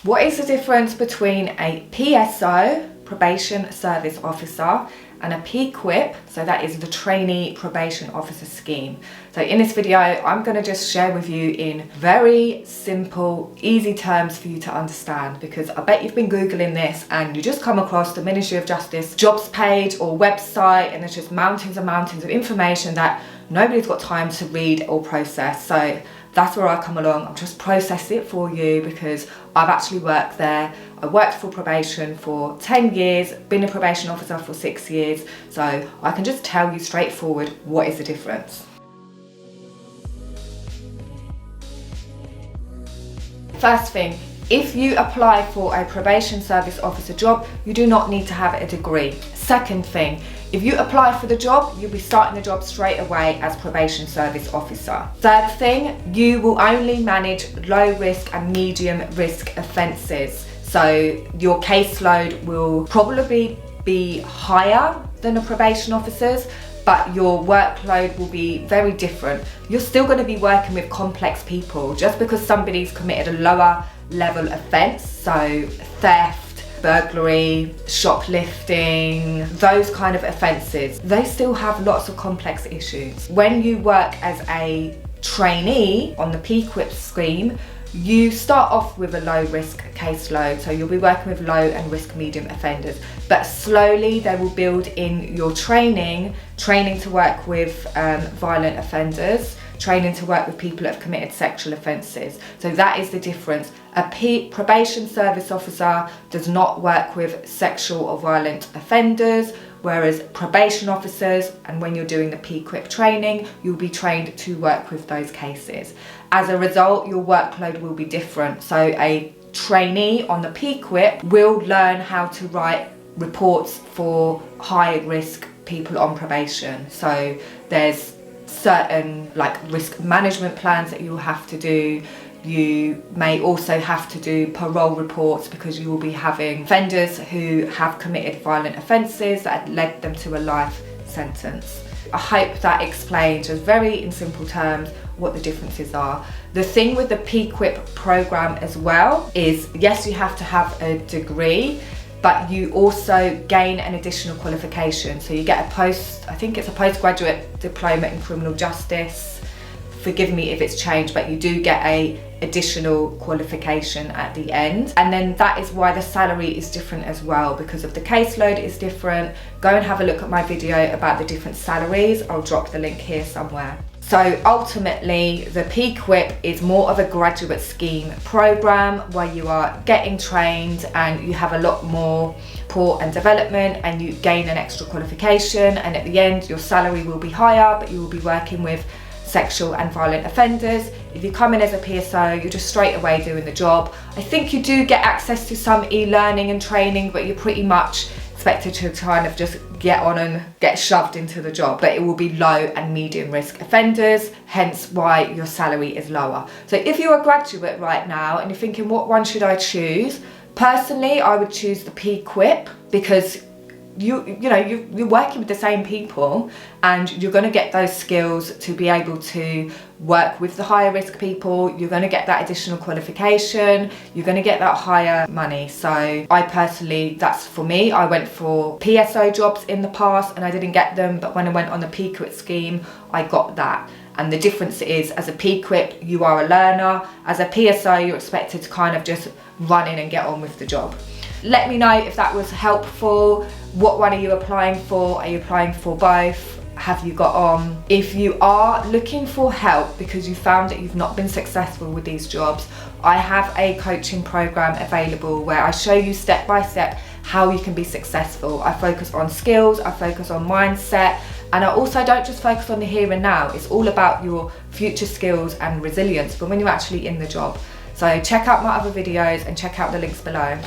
What is the difference between a PSO, Probation Service Officer, and a PQIP, so that is the Trainee Probation Officer scheme. So in this video, I'm going to just share with you in very simple, easy terms for you to understand, because I bet you've been Googling this and you just come across the Ministry of Justice jobs page or website, and there's just mountains and mountains of information that nobody's got time to read or process. So that's where I come along. I'll just process it for you because I've actually worked there. I worked for probation for 10 years, been a probation officer for 6 years, so I can just tell you straightforward what is the difference. First thing, if you apply for a probation service officer job, you do not need to have a degree. Second thing, if you apply for the job, you'll be starting the job straight away as probation service officer. Third thing, you will only manage low risk and medium risk offences. So your caseload will probably be higher than a probation officer's, but your workload will be very different. You're still going to be working with complex people. Just because somebody's committed a lower level offence, so theft, burglary, shoplifting, those kind of offences, they still have lots of complex issues. When you work as a trainee on the PQIP scheme, you start off with a low risk caseload, so you'll be working with low and risk medium offenders, but slowly they will build in your training to work with violent offenders, training to work with people that have committed sexual offences. So that is the difference. A probation service officer does not work with sexual or violent offenders, whereas probation officers, and when you're doing the PQIP training, you'll be trained to work with those cases. As a result, your workload will be different. So a trainee on the PQIP will learn how to write reports for high risk people on probation. So there's certain risk management plans that you will have to do. You may also have to do parole reports because you will be having offenders who have committed violent offences that led them to a life sentence. I hope that explains, just very in simple terms, what the differences are. The thing with the PQIP program as well is, yes, you have to have a degree, but you also gain an additional qualification. So you get I think it's a postgraduate diploma in criminal justice. Forgive me if it's changed, but you do get a additional qualification at the end. And then that is why the salary is different as well, because of the caseload is different. Go and have a look at my video about the different salaries. I'll drop the link here somewhere. So ultimately, the PQIP is more of a graduate scheme program where you are getting trained and you have a lot more support and development, and you gain an extra qualification, and at the end your salary will be higher, but you will be working with sexual and violent offenders. If you come in as a PSO, you're just straight away doing the job. I think you do get access to some e-learning and training, but you're pretty much expected to kind of just get on and get shoved into the job. But it will be low and medium risk offenders, hence why your salary is lower. So if you're a graduate right now and you're thinking, what one should I choose? Personally, I would choose the PQIP because you're working with the same people and you're going to get those skills to be able to work with the higher risk people. You're going to get that additional qualification, you're going to get that higher money. So I personally, that's for me. I went for PSO jobs in the past and I didn't get them, but when I went on the PQIP scheme, I got that. And the difference is, as a PQIP, you are a learner. As a PSO, you're expected to kind of just run in and get on with the job. Let me know if that was helpful. What one are you applying for? Are you applying for both? Have you got on? If you are looking for help because you found that you've not been successful with these jobs, I have a coaching program available where I show you step by step how you can be successful. I focus on skills, I focus on mindset, and I also don't just focus on the here and now. It's all about your future skills and resilience, but when you're actually in the job. So check out my other videos and check out the links below.